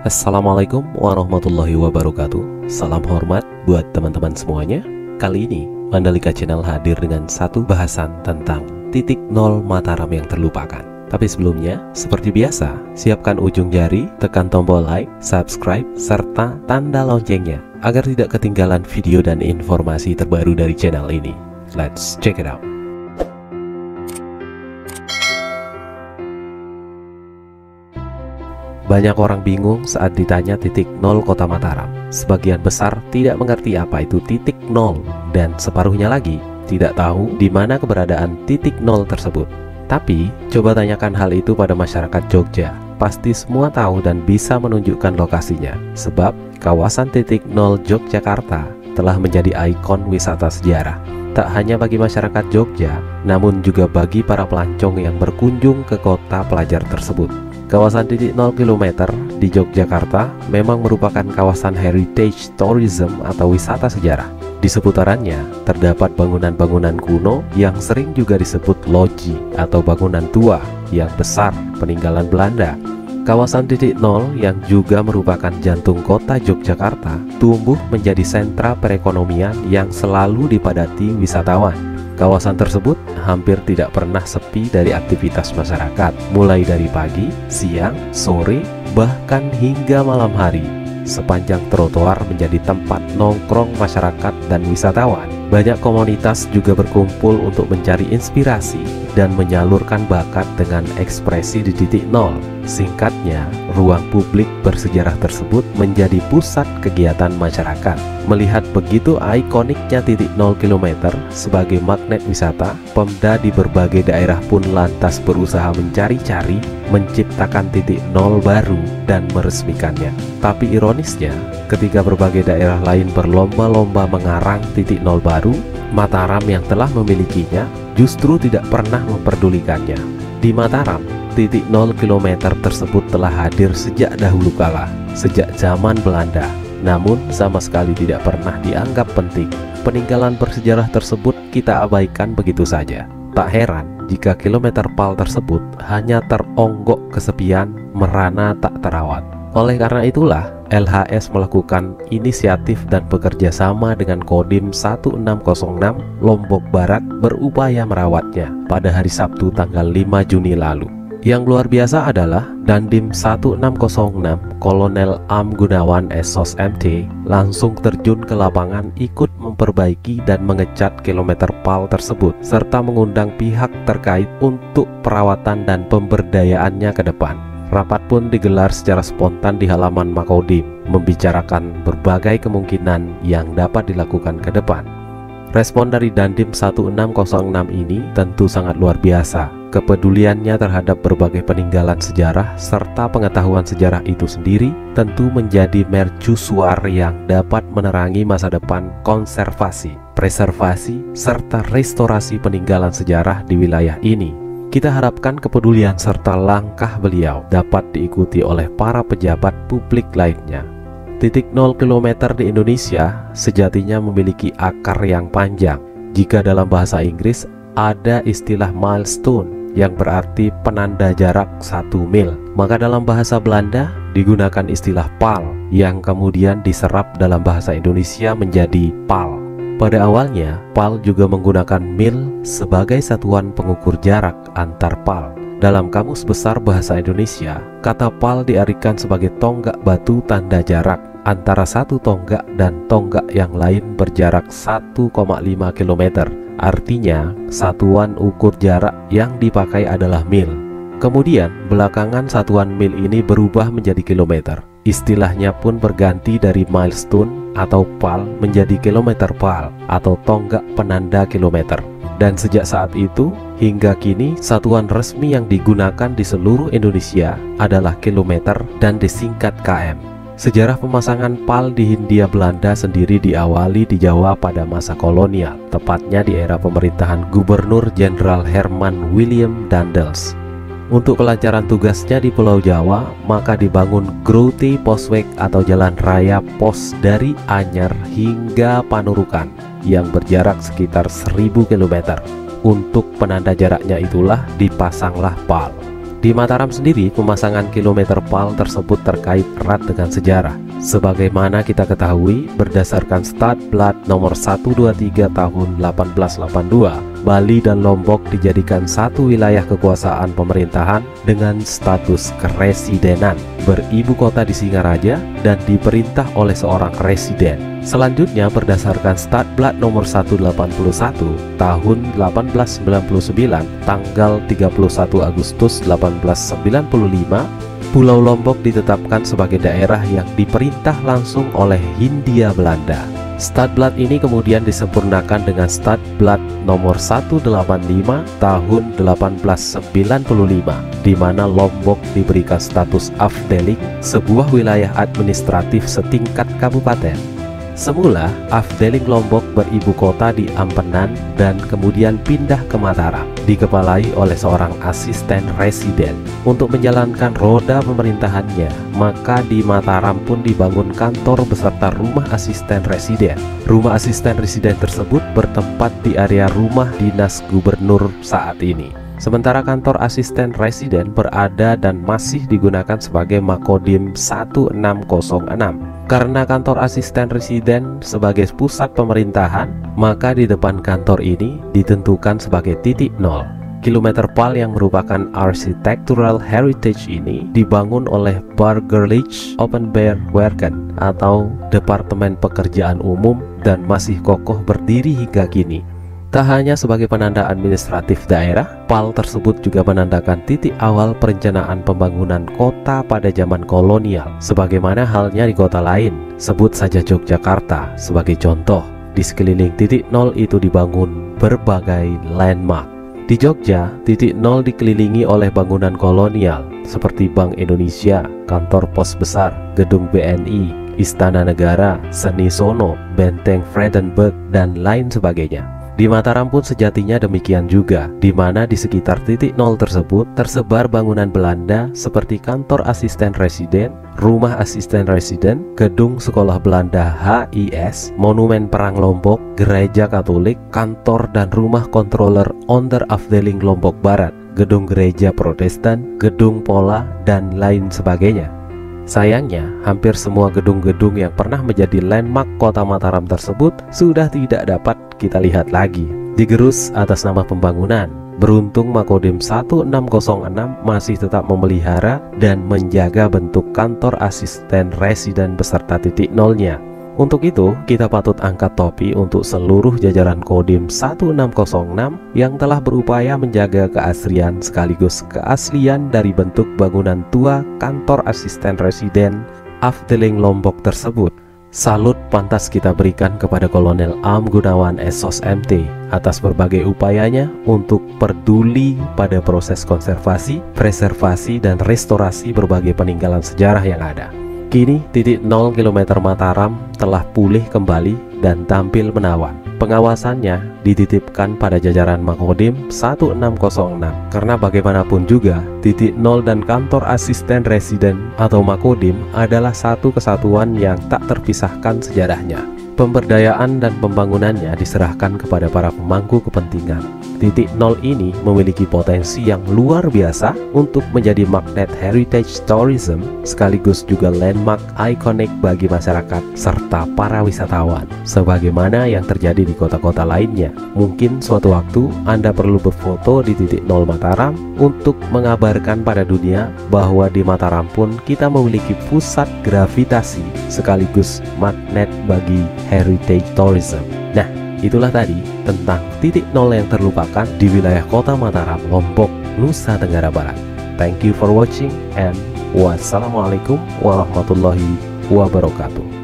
Assalamualaikum warahmatallahi wabarakatuh. Salam hormat buat teman-teman semuanya. Kali ini Mandalika Channel hadir dengan satu bahasan tentang titik nol Mataram yang terlupakan. Tapi sebelumnya, seperti biasa, siapkan ujung jari, tekan tombol like, subscribe, serta tanda loncengnya agar tidak ketinggalan video dan informasi terbaru dari channel ini. Let's check it out. Banyak orang bingung saat ditanya titik nol kota Mataram. Sebagian besar tidak mengerti apa itu titik nol, dan separuhnya lagi tidak tahu di mana keberadaan titik nol tersebut. Tapi, coba tanyakan hal itu pada masyarakat Jogja. Pasti semua tahu dan bisa menunjukkan lokasinya. Sebab, kawasan titik nol Yogyakarta telah menjadi ikon wisata sejarah. Tak hanya bagi masyarakat Jogja, namun juga bagi para pelancong yang berkunjung ke kota pelajar tersebut. Kawasan titik 0 km di Yogyakarta memang merupakan kawasan heritage tourism atau wisata sejarah. Di seputarannya terdapat bangunan-bangunan kuno yang sering juga disebut loji atau bangunan tua yang besar peninggalan Belanda. Kawasan titik 0 yang juga merupakan jantung kota Yogyakarta tumbuh menjadi sentra perekonomian yang selalu dipadati wisatawan. Kawasan tersebut hampir tidak pernah sepi dari aktivitas masyarakat, mulai dari pagi, siang, sore, bahkan hingga malam hari. Sepanjang trotoar menjadi tempat nongkrong masyarakat dan wisatawan. Banyak komunitas juga berkumpul untuk mencari inspirasi dan menyalurkan bakat dengan ekspresi di titik nol. Singkatnya, ruang publik bersejarah tersebut menjadi pusat kegiatan masyarakat. Melihat begitu ikoniknya titik 0 km sebagai magnet wisata, Pemda di berbagai daerah pun lantas berusaha mencari-cari, menciptakan titik nol baru dan meresmikannya. Tapi ironisnya, ketika berbagai daerah lain berlomba-lomba mengarang titik nol baru, Mataram yang telah memilikinya justru tidak pernah memperdulikannya. Di Mataram, titik 0 km tersebut telah hadir sejak dahulu kala, sejak zaman Belanda. Namun sama sekali tidak pernah dianggap penting. Peninggalan bersejarah tersebut kita abaikan begitu saja. Tak heran jika kilometer PAL tersebut hanya teronggok kesepian, merana tak terawat. Oleh karena itulah, LHS melakukan inisiatif dan bekerja sama dengan Kodim 1606 Lombok Barat berupaya merawatnya pada hari Sabtu tanggal 5 Juni lalu. Yang luar biasa adalah Dandim 1606 Kolonel Am Gunawan SOS MT langsung terjun ke lapangan ikut memperbaiki dan mengecat kilometer PAL tersebut serta mengundang pihak terkait untuk perawatan dan pemberdayaannya ke depan. Rapat pun digelar secara spontan di halaman Makodim, membicarakan berbagai kemungkinan yang dapat dilakukan ke depan. Respon dari Dandim 1606 ini tentu sangat luar biasa. Kepeduliannya terhadap berbagai peninggalan sejarah serta pengetahuan sejarah itu sendiri tentu menjadi mercusuar yang dapat menerangi masa depan konservasi, preservasi, serta restorasi peninggalan sejarah di wilayah ini. Kita harapkan kepedulian serta langkah beliau dapat diikuti oleh para pejabat publik lainnya. Titik 0 km di Indonesia sejatinya memiliki akar yang panjang. Jika dalam bahasa Inggris ada istilah milestone yang berarti penanda jarak 1 mil, maka dalam bahasa Belanda digunakan istilah PAL yang kemudian diserap dalam bahasa Indonesia menjadi PAL. Pada awalnya, PAL juga menggunakan mil sebagai satuan pengukur jarak antar PAL. Dalam Kamus Besar Bahasa Indonesia, kata PAL diartikan sebagai tonggak batu tanda jarak antara satu tonggak dan tonggak yang lain berjarak 1,5 km. Artinya, satuan ukur jarak yang dipakai adalah mil. Kemudian, belakangan satuan mil ini berubah menjadi kilometer. Istilahnya pun berganti dari milestone atau PAL menjadi kilometer PAL atau tonggak penanda kilometer. Dan sejak saat itu hingga kini satuan resmi yang digunakan di seluruh Indonesia adalah kilometer dan disingkat km. Sejarah pemasangan PAL di Hindia Belanda sendiri diawali di Jawa pada masa kolonial, tepatnya di era pemerintahan Gubernur Jenderal Herman William Daendels. Untuk kelancaran tugasnya di Pulau Jawa, maka dibangun Grote Posweg atau jalan raya pos dari Anyar hingga Panurukan yang berjarak sekitar 1000 km. Untuk penanda jaraknya itulah dipasanglah PAL. Di Mataram sendiri, pemasangan kilometer PAL tersebut terkait erat dengan sejarah. Sebagaimana kita ketahui, berdasarkan Stadblad nomor 123 tahun 1882, Bali dan Lombok dijadikan satu wilayah kekuasaan pemerintahan dengan status keresidenan, beribu kota di Singaraja dan diperintah oleh seorang residen. Selanjutnya, berdasarkan Stadblad nomor 181 tahun 1899 tanggal 31 Agustus 1895, Pulau Lombok ditetapkan sebagai daerah yang diperintah langsung oleh Hindia Belanda. Stadblad ini kemudian disempurnakan dengan Stadblad nomor 185 tahun 1895, di mana Lombok diberikan status Afdeling, sebuah wilayah administratif setingkat kabupaten. Semula, Afdeling Lombok beribu kota di Ampenan dan kemudian pindah ke Mataram, dikepalai oleh seorang asisten residen. Untuk menjalankan roda pemerintahannya, maka di Mataram pun dibangun kantor beserta rumah asisten residen. Rumah asisten residen tersebut bertempat di area rumah dinas gubernur saat ini. Sementara kantor asisten residen berada dan masih digunakan sebagai Makodim 1606. Karena kantor asisten residen sebagai pusat pemerintahan, maka di depan kantor ini ditentukan sebagai titik nol. Kilometer PAL yang merupakan architectural heritage ini dibangun oleh Burgerlijk Openbaarwerken atau Departemen Pekerjaan Umum dan masih kokoh berdiri hingga kini. Tak hanya sebagai penanda administratif daerah, PAL tersebut juga menandakan titik awal perencanaan pembangunan kota pada zaman kolonial. Sebagaimana halnya di kota lain, sebut saja Yogyakarta sebagai contoh. Di sekeliling titik nol itu dibangun berbagai landmark. Di Jogja, titik nol dikelilingi oleh bangunan kolonial seperti Bank Indonesia, kantor pos besar, gedung BNI, Istana Negara, Seni Sono, Benteng Vredenburg, dan lain sebagainya. Di Mataram pun sejatinya demikian juga, di mana di sekitar titik nol tersebut tersebar bangunan Belanda seperti kantor asisten residen, rumah asisten residen, gedung sekolah Belanda HIS, monumen perang Lombok, gereja Katolik, kantor dan rumah controller onder Afdeling Lombok Barat, gedung gereja Protestan, gedung Pola, dan lain sebagainya. Sayangnya, hampir semua gedung-gedung yang pernah menjadi landmark kota Mataram tersebut sudah tidak dapat kita lihat lagi, digerus atas nama pembangunan. Beruntung Makodim 1606 masih tetap memelihara dan menjaga bentuk kantor asisten residen beserta titik nolnya. Untuk itu, kita patut angkat topi untuk seluruh jajaran Kodim 1606 yang telah berupaya menjaga keaslian sekaligus keaslian dari bentuk bangunan tua kantor asisten residen Afdeling Lombok tersebut. Salut pantas kita berikan kepada Kolonel Am Gunawan SOS MT atas berbagai upayanya untuk peduli pada proses konservasi, preservasi, dan restorasi berbagai peninggalan sejarah yang ada. Kini titik 0 km Mataram telah pulih kembali dan tampil menawan. Pengawasannya dititipkan pada jajaran Makodim 1606 karena bagaimanapun juga titik 0 dan kantor asisten residen atau Makodim adalah satu kesatuan yang tak terpisahkan sejarahnya. Pemberdayaan dan pembangunannya diserahkan kepada para pemangku kepentingan. Titik 0 ini memiliki potensi yang luar biasa untuk menjadi magnet heritage tourism sekaligus juga landmark ikonik bagi masyarakat serta para wisatawan. Sebagaimana yang terjadi di kota-kota lainnya, mungkin suatu waktu Anda perlu berfoto di titik 0 Mataram untuk mengabarkan pada dunia bahwa di Mataram pun kita memiliki pusat gravitasi sekaligus magnet bagi heritage tourism. Nah, itulah tadi tentang titik 0 yang terlupakan di wilayah kota Mataram, Lombok, Nusa Tenggara Barat. Thank you for watching and wassalamualaikum warahmatullahi wabarakatuh.